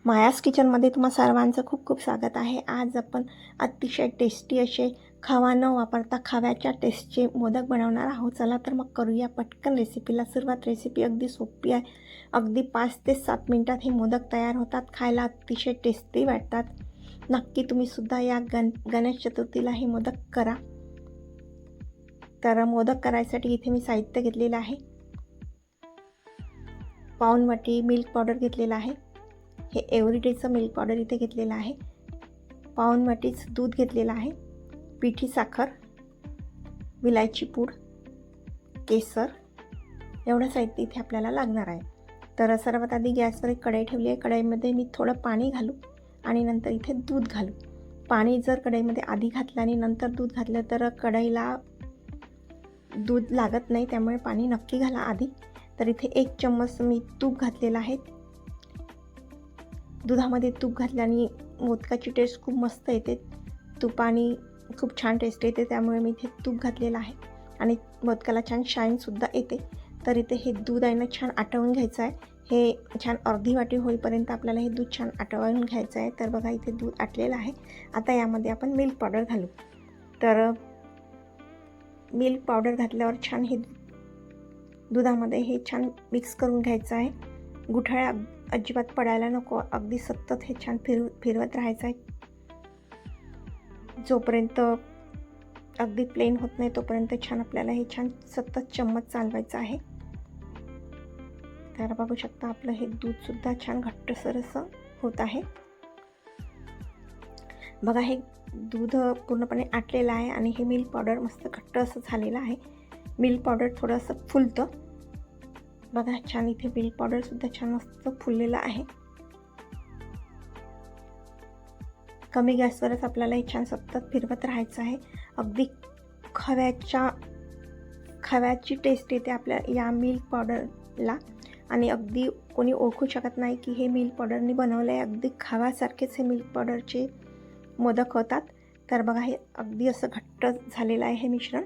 मायाज किचनमध्ये तुम्हा सर्वांचं खूप खूप स्वागत आहे। आज आपण अतिशय टेस्टी असे खवा न वापरता खव्याच्या टेस्टचे मोदक बनवणार आहोत। चला तर मग करूया पटकन रेसिपीला सुरुवात। रेसिपी अगदी सोपी आहे। अगदी 5 ते 7 मिनिटात हे मोदक तयार होतात। खायला अतिशय टेस्टी वाटतात। नक्की तुम्ही सुद्धा या गणेश चतुर्थीला हे मोदक करा। तर मोदक करायसाठी इथे मी साहित्य घेतलेलं आहे। पाऊण वाटी मिल्क पावडर घेतलेला आहे। हे एव्हरीडेचं मिल्क पावडर इथे घेतलेलं आहे। पाऊण वाटीच दूध घेतलेलं आहे। पिठी साखर, विलायची पूड, केसर एवढं साहित्य इथे आपल्याला लागणार आहे। तर सर्वात आधी गॅसवर एक कढई ठेवली आहे। कढईमध्ये मी थोडं पाणी घालू आणि नंतर इथे दूध घालू। पाणी जर कढईमध्ये आधी घातलं आणि नंतर दूध घातलं तर कढईला दूध लागत नाही, त्यामुळे पाणी नक्की घाला आधी। तर इथे 1 चम्मच मी तूप घातलेलं आहे। दुधामध्ये तूप घातल्याने मोदकाची टेस्ट खूप मस्त येते। तुपाने खूप छान टेस्ट येते, त्यामुळे मी इथे तूप घातलेलं आहे आणि मोदकाला छान शाईनसुद्धा येते। तर इथे हे दूध आहे ना छान आटवून घ्यायचं आहे। हे छान अर्धी वाटी होईपर्यंत आपल्याला हे दूध छान आटवून घ्यायचं आहे। तर बघा इथे दूध आटलेलं आहे। आता यामध्ये आपण मिल्क पावडर घालू। तर मिल्क पावडर घातल्यावर छान हे दुधामध्ये हे छान मिक्स करून घ्यायचं आहे। गुठळ्या अजिबात पडायला नको, अगदी सतत हे छान फिरवत राहायचं आहे। जोपर्यंत अगदी प्लेन होत नाही तोपर्यंत छान आपल्याला हे छान सतत चम्मच चालवायचं आहे। तर बघू शकता आपलं हे दूध सुद्धा छान घट्टसर असं होत आहे। बघा हे दूध पूर्णपणे आटलेलं आहे आणि हे मिल्क पावडर मस्त घट्ट असं झालेलं आहे। मिल्क पावडर थोडंसं फुलतं। बघा छान इथे मिल्क पावडर सुद्धा छान मस्त फुललेलं आहे। कमी गॅसवरच आपल्याला हे छान सतत फिरवत राहायचं आहे। अगदी खव्याची टेस्ट येते आपल्या या मिल्क पावडरला आणि अगदी कोणी ओळखू शकत नाही की हे मिल्क पावडरने बनवलं आहे। अगदी खव्यासारखेच हे मिल्क पावडरचे मोदक होतात। तर बघा हे अगदी असं घट्ट झालेलं आहे हे मिश्रण।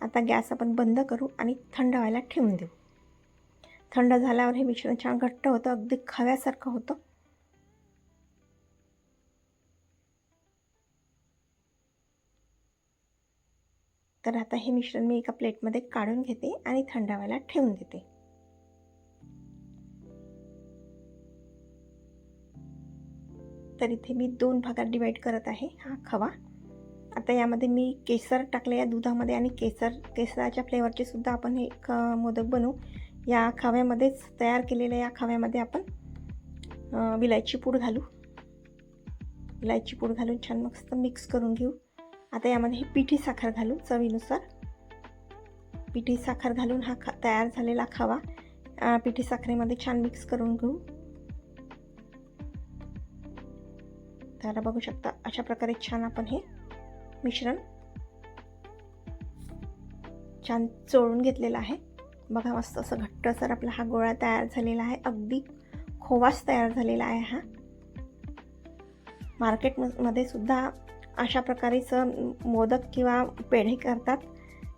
आता गॅस आपण बंद करू आणि थंड व्हायला ठेवून देऊ। थंड झाल्यावर हे मिश्रण छान घट्ट होतं, अगदी खव्यासारखं होतं। तर आता हे मिश्रण मी एका प्लेटमध्ये काढून घेते आणि थंड व्हायला ठेवून देते। तर इथे मी 2 भागात डिवाइड करत आहे हा खवा। आता यामध्ये मी केसर टाकले या दुधामध्ये आणि केसराच्या फ्लेवरचे सुद्धा आपण हे मोदक बनवू। या खव्यामध्येच तयार केलेल्या या खव्यामध्ये आपण विलायची पूड घालू। विलायची पूड घालून छान मस्त मिक्स करून घेऊ। आता यामध्ये ही पिठी साखर घालू चवीनुसार। पिठी साखर घालून हा तयार झालेला खवा पिठी साखरेमध्ये छान मिक्स करून घेऊ। तर बघू शकता अशा प्रकारे छान आपण हे मिश्रण छान चोळून घेतलेलं आहे। बघा मस्त असं घट्टसर आपला हा गोळा तयार झालेला आहे। अगदी खोवाच तयार झालेला आहे हा। मार्केटमध्ये सुद्धा अशा प्रकारेच मोदक किंवा पेढे करतात,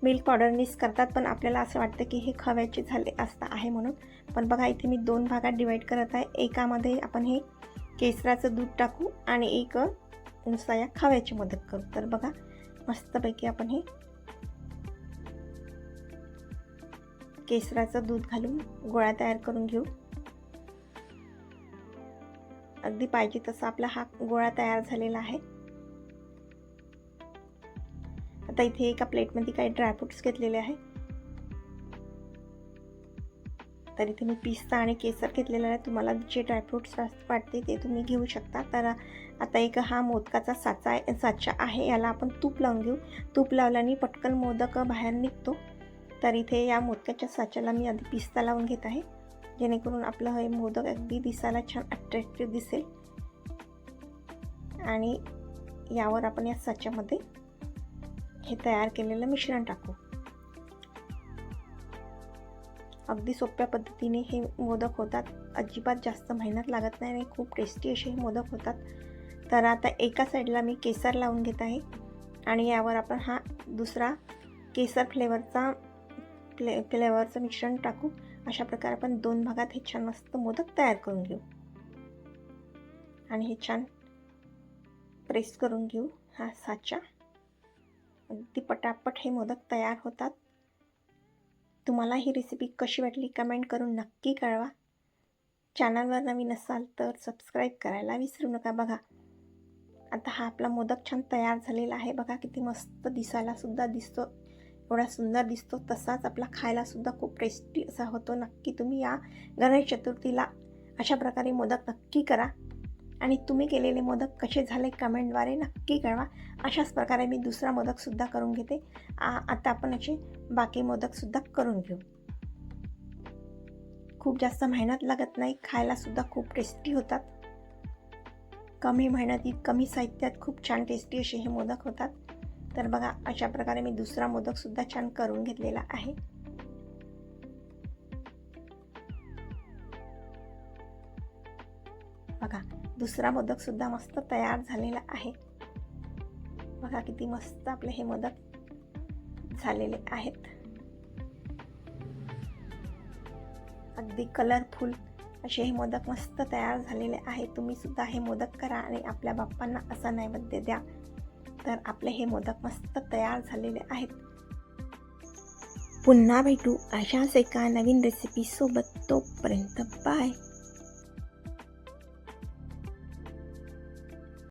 मिल्क पावडरनीच करतात, पण आपल्याला असं वाटतं की हे खव्याचे झाले असता आहे म्हणून। पण बघा इथे मी 2 भागात डिवाइड करत आहे। एकामध्ये आपण हे केसराचं दूध टाकू आणि एक नुसता या खव्याचे मोदक करू। तर बघा मस्तपैकी आपण हे केसराचं दूध घालून गोळा तयार करून घेऊ। अगदी पाहिजे तसा आपला हा गोळा तयार झालेला आहे। आता इथे एका प्लेटमध्ये काही ड्रायफ्रुट्स घेतलेले आहे। तर इथे मी पिस्ता आणि केसर घेतलेला आहे। तुम्हाला जे ड्रायफ्रुट्स वाटते ते तुम्ही घेऊ शकता। तर आता एक हा मोदकाचा साचा आहे, याला आपण तूप लावून घेऊ। तूप लावल्याने पटकन मोदक बाहेर निघतो। तर इथे या मोदकाच्या साच्याला मी आधी पिस्ता लावून घेत आहे, जेणेकरून आपलं हे मोदक अगदी दिसायला छान अट्रॅक्टिव्ह दिसेल। आणि यावर आपण या साच्यामध्ये हे तयार केलेलं मिश्रण टाकू। अगदी सोप्या पद्धतीने हे मोदक होतात, अजिबात जास्त मेहनत लागत नाही आणि खूप टेस्टी असे हे मोदक होतात। तर आता एका साईडला मी केसर लावून घेत आहे आणि यावर आपण हा दुसरा केसर फ्लेवरचं मिश्रण टाकू। अशा प्रकारे आपण 2 भागात हे छान मस्त मोदक तयार करून घेऊ। आणि हे छान प्रेस करून घेऊ हा साचा. अगदी पटापट हे मोदक तयार होतात. तुम्हाला ही रेसिपी कशी वाटली कमेंट करून नक्की कळवा. चॅनलवर नवीन असाल तर सबस्क्राईब करायला विसरू नका. बघा आता हा आपला मोदक छान तयार झालेला आहे. बघा किती मस्त दिसायला सुद्धा दिसतो, एवढा सुंदर दिसतो, तसाच आपला खायला सुद्धा खूप टेस्टी असा होतो. नक्की तुम्ही या गणेश चतुर्थीला अशा प्रकारे मोदक नक्की करा आणि तुम्ही केलेले मोदक कसे झाले कमेंटद्वारे नक्की कळवा. अशाच प्रकारे मी दुसरा मोदकसुद्धा करून घेते. आता आपण असे बाकी मोदकसुद्धा करून घेऊ. खूप जास्त मेहनत लागत नाही, खायलासुद्धा खूप टेस्टी होतात. कमी मेहनतीत कमी साहित्यात खूप छान टेस्टी असे हे मोदक होतात. तर बघा अशा प्रकारे मी दुसरा मोदकसुद्धा छान करून घेतलेला आहे. बघा दुसरा मोदकसुद्धा मस्त तयार झालेला आहे. बघा किती मस्त आपले हे मोदक झालेले आहेत. अगदी कलरफुल असे हे मोदक मस्त तयार झालेले आहे. तुम्ही सुद्धा हे मोदक करा आणि आपल्या बाप्पांना असा नैवेद्य द्या. तर आपले हे मोदक मस्त तयार झालेले आहेत. पुन्हा भेटू अशाच एका नवीन रेसिपी सोबत. तोपर्यंत बाय.